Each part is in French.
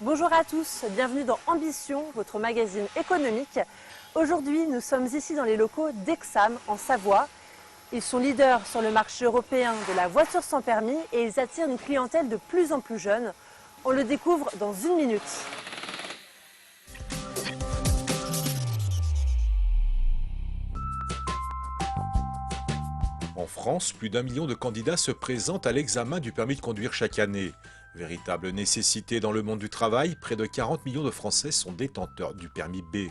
Bonjour à tous, bienvenue dans Ambition, votre magazine économique. Aujourd'hui, nous sommes ici dans les locaux d'Exam en Savoie. Ils sont leaders sur le marché européen de la voiture sans permis et ils attirent une clientèle de plus en plus jeune. On le découvre dans une minute. En France, plus d'1 million de candidats se présentent à l'examen du permis de conduire chaque année. Véritable nécessité dans le monde du travail, près de 40 millions de Français sont détenteurs du permis B.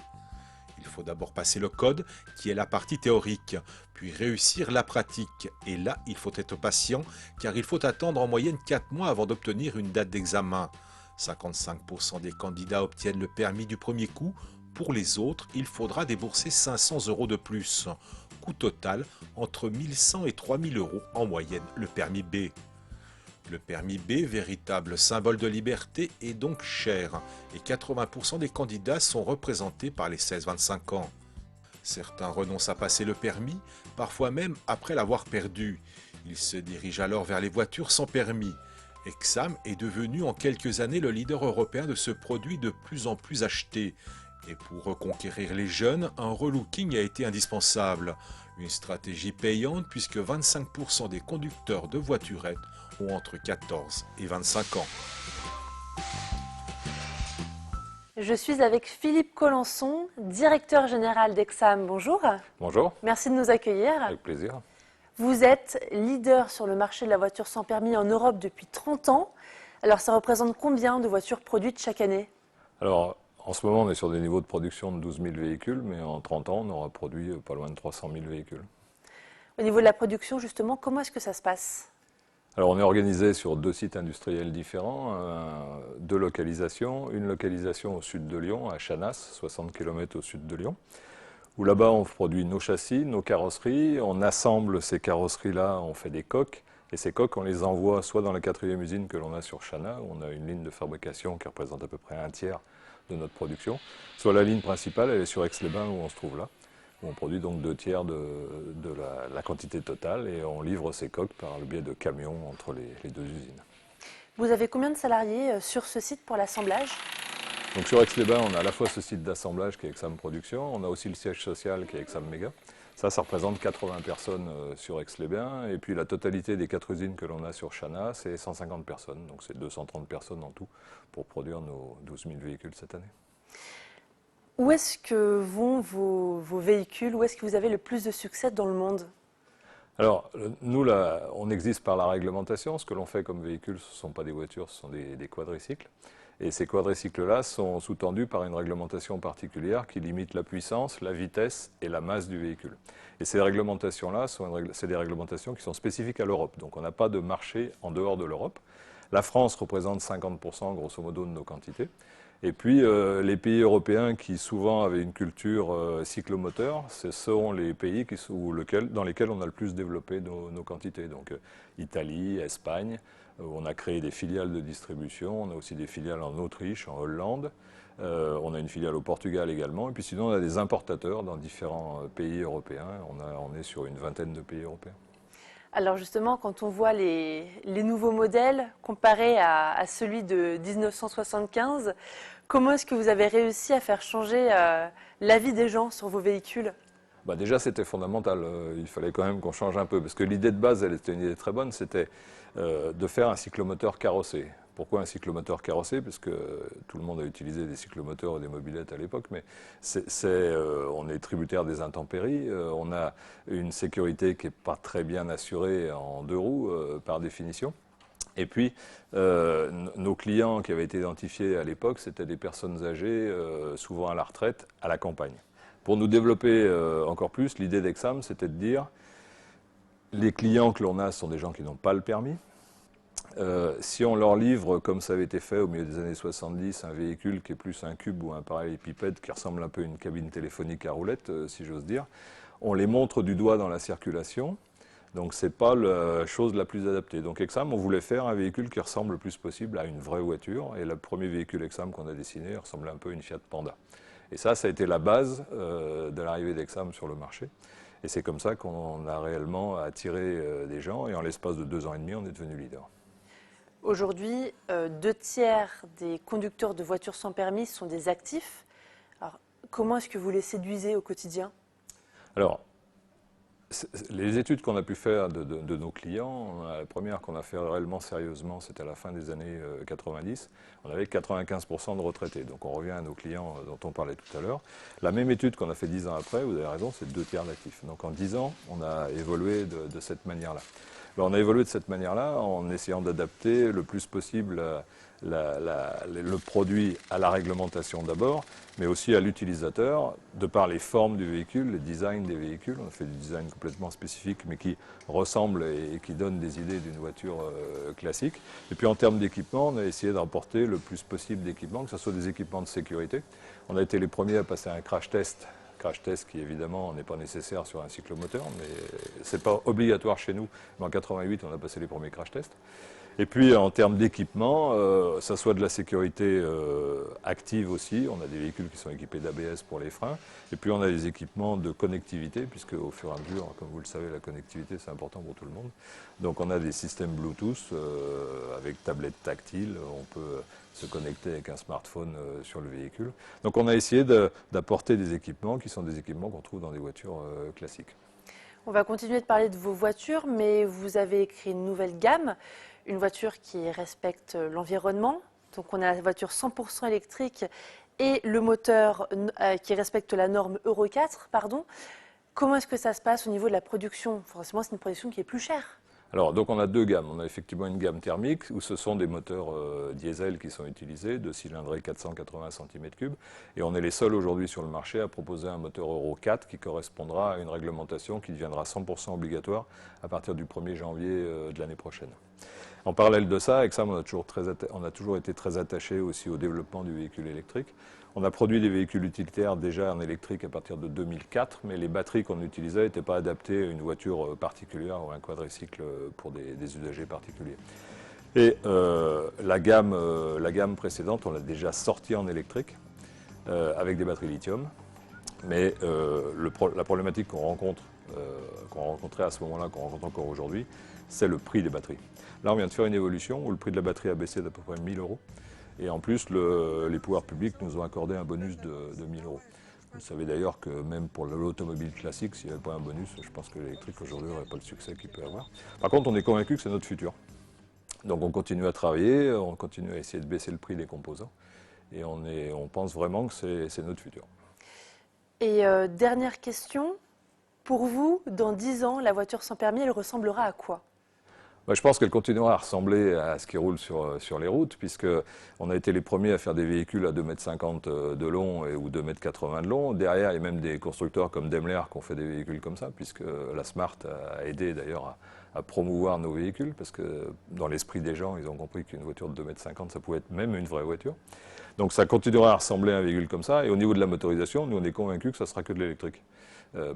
Il faut d'abord passer le code, qui est la partie théorique, puis réussir la pratique. Et là, il faut être patient, car il faut attendre en moyenne 4 mois avant d'obtenir une date d'examen. 55% des candidats obtiennent le permis du premier coup. Pour les autres, il faudra débourser 500 € de plus. Coût total entre 1100 et 3000 € en moyenne le permis B. Le permis B, véritable symbole de liberté, est donc cher et 80% des candidats sont représentés par les 16-25 ans. Certains renoncent à passer le permis, parfois même après l'avoir perdu. Ils se dirigent alors vers les voitures sans permis. Exam est devenu en quelques années le leader européen de ce produit de plus en plus acheté. Et pour reconquérir les jeunes, un relooking a été indispensable. Une stratégie payante puisque 25% des conducteurs de voiturettes ont entre 14 et 25 ans. Je suis avec Philippe Colenson, directeur général d'Exam. Bonjour. Bonjour. Merci de nous accueillir. Avec plaisir. Vous êtes leader sur le marché de la voiture sans permis en Europe depuis 30 ans. Alors ça représente combien de voitures produites chaque année? Alors, en ce moment, on est sur des niveaux de production de 12 000 véhicules, mais en 30 ans, on aura produit pas loin de 300 000 véhicules. Au niveau de la production, justement, comment est-ce que ça se passe? Alors, on est organisé sur 2 sites industriels différents, 2 localisations. Une localisation au sud de Lyon, à Chanas, 60 km au sud de Lyon, où là-bas, on produit nos châssis, nos carrosseries. On assemble ces carrosseries-là, on fait des coques. Et ces coques, on les envoie soit dans la 4e usine que l'on a sur Chana, où on a une ligne de fabrication qui représente à peu près un tiers de notre production, soit la ligne principale, elle est sur Aix-les-Bains, où on se trouve là, où on produit donc 2 tiers de la quantité totale, et on livre ces coques par le biais de camions entre les 2 usines. Vous avez combien de salariés sur ce site pour l'assemblage? Donc sur Aix-les-Bains, on a à la fois ce site d'assemblage qui est Exam Production, on a aussi le siège social qui est Exam Méga. Ça représente 80 personnes sur Aix-les-Bains, et puis la totalité des 4 usines que l'on a sur Chana, c'est 150 personnes, donc c'est 230 personnes en tout pour produire nos 12 000 véhicules cette année. Où est-ce que vont vos véhicules? Où est-ce que vous avez le plus de succès dans le monde? Alors, nous, là, on existe par la réglementation. Ce que l'on fait comme véhicule, ce ne sont pas des voitures, ce sont des quadricycles. Et ces quadricycles-là sont sous-tendus par une réglementation particulière qui limite la puissance, la vitesse et la masse du véhicule. Et ces réglementations-là, c'est des réglementations qui sont spécifiques à l'Europe. Donc on n'a pas de marché en dehors de l'Europe. La France représente 50% grosso modo de nos quantités. Et puis les pays européens qui souvent avaient une culture cyclomoteur, ce sont les pays dans lesquels on a le plus développé nos quantités. Donc Italie, Espagne, on a créé des filiales de distribution, on a aussi des filiales en Autriche, en Hollande, on a une filiale au Portugal également, et puis sinon on a des importateurs dans différents pays européens, on est sur une vingtaine de pays européens. Alors justement, quand on voit les nouveaux modèles comparés à celui de 1975, comment est-ce que vous avez réussi à faire changer l'avis des gens sur vos véhicules? Déjà, c'était fondamental. Il fallait quand même qu'on change un peu. Parce que l'idée de base, elle était une idée très bonne, c'était de faire un cyclomoteur carrossé. Pourquoi un cyclomoteur carrossé? Parce que tout le monde a utilisé des cyclomoteurs ou des mobylettes à l'époque, mais on est tributaire des intempéries. On a une sécurité qui n'est pas très bien assurée en 2 roues, par définition. Et puis, nos clients qui avaient été identifiés à l'époque, c'était des personnes âgées, souvent à la retraite, à la campagne. Pour nous développer encore plus, l'idée d'Exam, c'était de dire les clients que l'on a sont des gens qui n'ont pas le permis. Si on leur livre, comme ça avait été fait au milieu des années 70, un véhicule qui est plus un cube ou un parallélépipède qui ressemble un peu à une cabine téléphonique à roulette, si j'ose dire, on les montre du doigt dans la circulation. Donc ce n'est pas la chose la plus adaptée. Donc Exam, on voulait faire un véhicule qui ressemble le plus possible à une vraie voiture. Et le premier véhicule Exam qu'on a dessiné ressemblait un peu à une Fiat Panda. Et ça a été la base de l'arrivée d'Exam sur le marché. Et c'est comme ça qu'on a réellement attiré des gens. Et en l'espace de 2 ans et demi, on est devenu leader. Aujourd'hui, 2/3 des conducteurs de voitures sans permis sont des actifs. Alors, comment est-ce que vous les séduisez au quotidien? Alors, les études qu'on a pu faire de nos clients, la première qu'on a fait réellement sérieusement, c'était à la fin des années 90. On avait 95% de retraités. Donc on revient à nos clients dont on parlait tout à l'heure. La même étude qu'on a fait 10 ans après, vous avez raison, c'est 2/3 d'actifs. Donc en 10 ans, on a évolué de cette manière-là. On a évolué de cette manière-là en essayant d'adapter le plus possible le produit à la réglementation d'abord, mais aussi à l'utilisateur, de par les formes du véhicule, les designs des véhicules. On a fait du design complètement spécifique, mais qui ressemble et qui donne des idées d'une voiture classique. Et puis en termes d'équipement, on a essayé d'emporter le plus possible d'équipements, que ce soit des équipements de sécurité. On a été les premiers à passer un crash test qui évidemment n'est pas nécessaire sur un cyclomoteur, mais ce n'est pas obligatoire chez nous. Mais en 88, on a passé les premiers crash tests. Et puis en termes d'équipement, ça soit de la sécurité active aussi, on a des véhicules qui sont équipés d'ABS pour les freins, et puis on a des équipements de connectivité, puisque au fur et à mesure, comme vous le savez, la connectivité c'est important pour tout le monde. Donc on a des systèmes Bluetooth avec tablette tactile, on peut se connecter avec un smartphone sur le véhicule. Donc on a essayé d'apporter des équipements qui sont des équipements qu'on trouve dans des voitures classiques. On va continuer de parler de vos voitures, mais vous avez créé une nouvelle gamme, une voiture qui respecte l'environnement. Donc on a la voiture 100% électrique et le moteur qui respecte la norme Euro 4. Comment est-ce que ça se passe au niveau de la production? Forcément, c'est une production qui est plus chère. Alors, donc on a deux gammes. On a effectivement une gamme thermique où ce sont des moteurs diesel qui sont utilisés, de cylindrée 480 cm3. Et on est les seuls aujourd'hui sur le marché à proposer un moteur Euro 4 qui correspondra à une réglementation qui deviendra 100% obligatoire à partir du 1er janvier de l'année prochaine. En parallèle de ça, avec ça, on a toujours été très attaché aussi au développement du véhicule électrique. On a produit des véhicules utilitaires déjà en électrique à partir de 2004, mais les batteries qu'on utilisait n'étaient pas adaptées à une voiture particulière ou à un quadricycle pour des usagers particuliers. Et la gamme précédente, on l'a déjà sortie en électrique avec des batteries lithium. Mais la problématique qu'on rencontrait à ce moment-là, qu'on rencontre encore aujourd'hui, c'est le prix des batteries. Là, on vient de faire une évolution où le prix de la batterie a baissé d'à peu près 1 000 €. Et en plus, les pouvoirs publics nous ont accordé un bonus de 1 000 €. Vous savez d'ailleurs que même pour l'automobile classique, s'il n'y avait pas un bonus, je pense que l'électrique aujourd'hui n'aurait pas le succès qu'il peut avoir. Par contre, on est convaincu que c'est notre futur. Donc on continue à travailler, on continue à essayer de baisser le prix des composants. Et on pense vraiment que c'est notre futur. Et dernière question, pour vous, dans 10 ans, la voiture sans permis, elle ressemblera à quoi? Je pense qu'elle continuera à ressembler à ce qui roule sur les routes, puisqu'on a été les premiers à faire des véhicules à 2,50 m de long ou 2,80 m de long. Derrière, il y a même des constructeurs comme Daimler qui ont fait des véhicules comme ça, puisque la Smart a aidé d'ailleurs à promouvoir nos véhicules, parce que dans l'esprit des gens, ils ont compris qu'une voiture de 2,50 m, ça pouvait être même une vraie voiture. Donc ça continuera à ressembler à un véhicule comme ça. Et au niveau de la motorisation, nous on est convaincus que ça sera que de l'électrique.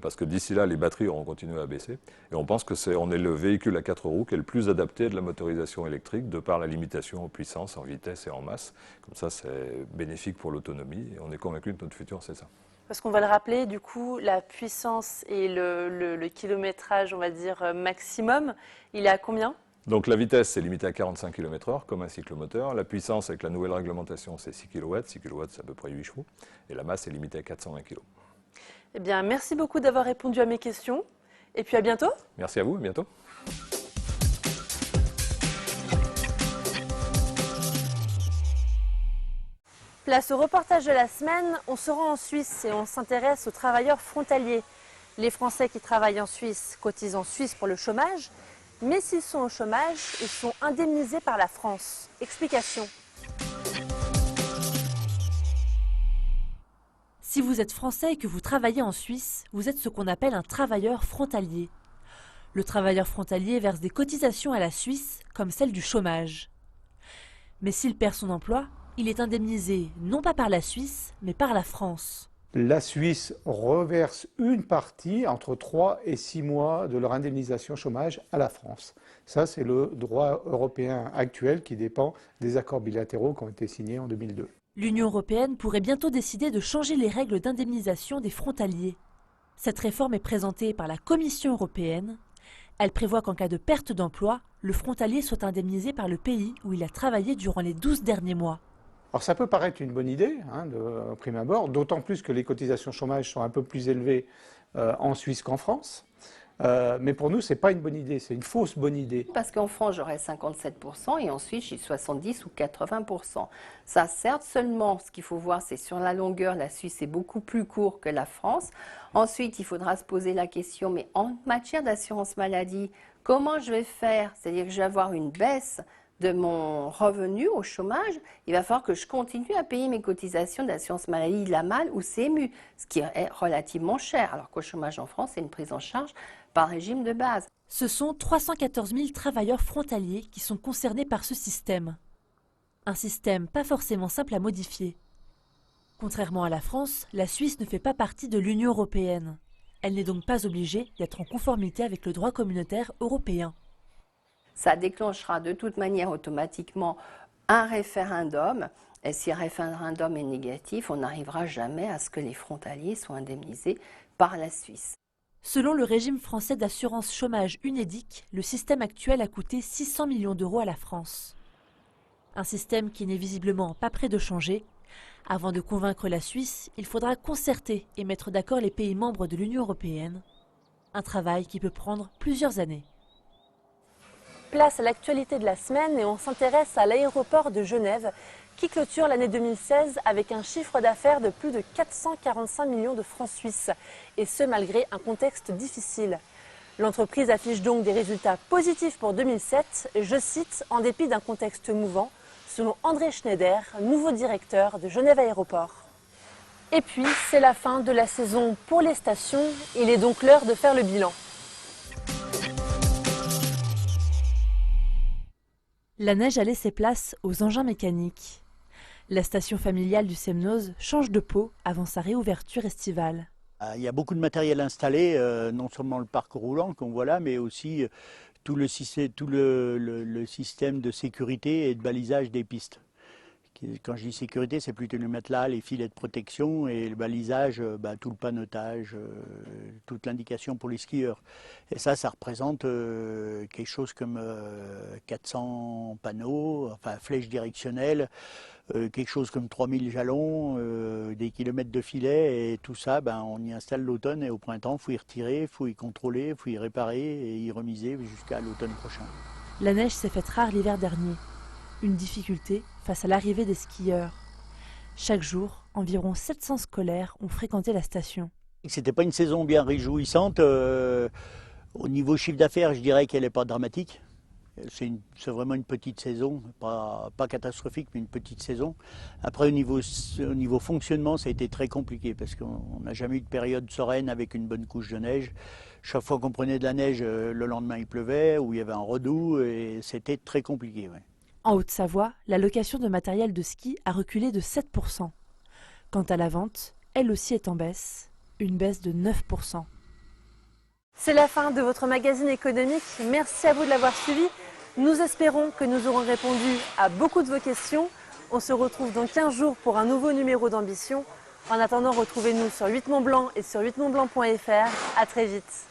Parce que d'ici là, les batteries auront continué à baisser. Et on pense qu'on est le véhicule à 4 roues qui est le plus adapté de la motorisation électrique, de par la limitation en puissance, en vitesse et en masse. Comme ça, c'est bénéfique pour l'autonomie. Et on est convaincu que notre futur, c'est ça. Parce qu'on va le rappeler, du coup, la puissance et le kilométrage, on va dire, maximum, il est à combien? Donc la vitesse, c'est limité à 45 km/h, comme un cyclomoteur. La puissance, avec la nouvelle réglementation, c'est 6 kW. 6 kW, c'est à peu près 8 chevaux. Et la masse est limitée à 420 kg. Eh bien, merci beaucoup d'avoir répondu à mes questions. Et puis à bientôt. Merci à vous, à bientôt. Place au reportage de la semaine. On se rend en Suisse et on s'intéresse aux travailleurs frontaliers. Les Français qui travaillent en Suisse cotisent en Suisse pour le chômage. Mais s'ils sont au chômage, ils sont indemnisés par la France. Explication. Si vous êtes français et que vous travaillez en Suisse, vous êtes ce qu'on appelle un travailleur frontalier. Le travailleur frontalier verse des cotisations à la Suisse, comme celle du chômage. Mais s'il perd son emploi, il est indemnisé non pas par la Suisse, mais par la France. La Suisse reverse une partie, entre 3 et 6 mois de leur indemnisation chômage à la France. Ça, c'est le droit européen actuel qui dépend des accords bilatéraux qui ont été signés en 2002. L'Union européenne pourrait bientôt décider de changer les règles d'indemnisation des frontaliers. Cette réforme est présentée par la Commission européenne. Elle prévoit qu'en cas de perte d'emploi, le frontalier soit indemnisé par le pays où il a travaillé durant les 12 derniers mois. Alors ça peut paraître une bonne idée, de prime abord, d'autant plus que les cotisations chômage sont un peu plus élevées en Suisse qu'en France. Mais pour nous, ce n'est pas une bonne idée, c'est une fausse bonne idée. Parce qu'en France, j'aurais 57% et en Suisse, j'ai 70 ou 80%. Ça, certes, seulement, ce qu'il faut voir, c'est sur la longueur, la Suisse est beaucoup plus court que la France. Ensuite, il faudra se poser la question, mais en matière d'assurance maladie, comment je vais faire? C'est-à-dire que je vais avoir une baisse de mon revenu au chômage, il va falloir que je continue à payer mes cotisations d'assurance maladie de la MAL ou CMU, ce qui est relativement cher, alors qu'au chômage en France, c'est une prise en charge par régime de base. Ce sont 314 000 travailleurs frontaliers qui sont concernés par ce système. Un système pas forcément simple à modifier. Contrairement à la France, la Suisse ne fait pas partie de l'Union européenne. Elle n'est donc pas obligée d'être en conformité avec le droit communautaire européen. Ça déclenchera de toute manière automatiquement un référendum. Et si un référendum est négatif, on n'arrivera jamais à ce que les frontaliers soient indemnisés par la Suisse. Selon le régime français d'assurance chômage UNEDIC, le système actuel a coûté 600 millions d'euros à la France. Un système qui n'est visiblement pas prêt de changer. Avant de convaincre la Suisse, il faudra concerter et mettre d'accord les pays membres de l'Union européenne. Un travail qui peut prendre plusieurs années. Place à l'actualité de la semaine et on s'intéresse à l'aéroport de Genève qui clôture l'année 2016 avec un chiffre d'affaires de plus de 445 millions de francs suisses, et ce malgré un contexte difficile. L'entreprise affiche donc des résultats positifs pour 2007, je cite, en dépit d'un contexte mouvant, selon André Schneider, nouveau directeur de Genève Aéroport. Et puis, c'est la fin de la saison pour les stations, il est donc l'heure de faire le bilan. La neige a laissé place aux engins mécaniques. La station familiale du Semnoz change de peau avant sa réouverture estivale. Il y a beaucoup de matériel installé, non seulement le parc roulant qu'on voit là, mais aussi tout le système de sécurité et de balisage des pistes. Quand je dis sécurité, c'est plutôt le matelas, les filets de protection et le balisage, tout le panotage, toute l'indication pour les skieurs. Et ça représente quelque chose comme 400 panneaux, enfin flèches directionnelles, quelque chose comme 3000 jalons, des kilomètres de filets, et tout ça, on y installe l'automne et au printemps, il faut y retirer, il faut y contrôler, il faut y réparer et y remiser jusqu'à l'automne prochain. La neige s'est faite rare l'hiver dernier. Une difficulté face à l'arrivée des skieurs. Chaque jour, environ 700 scolaires ont fréquenté la station. C'était pas une saison bien réjouissante. Au niveau chiffre d'affaires, je dirais qu'elle n'est pas dramatique. C'est vraiment une petite saison, pas catastrophique, mais une petite saison. Après, au niveau fonctionnement, ça a été très compliqué parce qu'on n'a jamais eu de période sereine avec une bonne couche de neige. Chaque fois qu'on prenait de la neige, le lendemain il pleuvait ou il y avait un redoux et c'était très compliqué. Ouais. En Haute-Savoie, la location de matériel de ski a reculé de 7%. Quant à la vente, elle aussi est en baisse, une baisse de 9%. C'est la fin de votre magazine économique. Merci à vous de l'avoir suivi. Nous espérons que nous aurons répondu à beaucoup de vos questions. On se retrouve dans 15 jours pour un nouveau numéro d'Ambition. En attendant, retrouvez-nous sur 8 Mont Blanc et sur 8montblanc.fr. À très vite.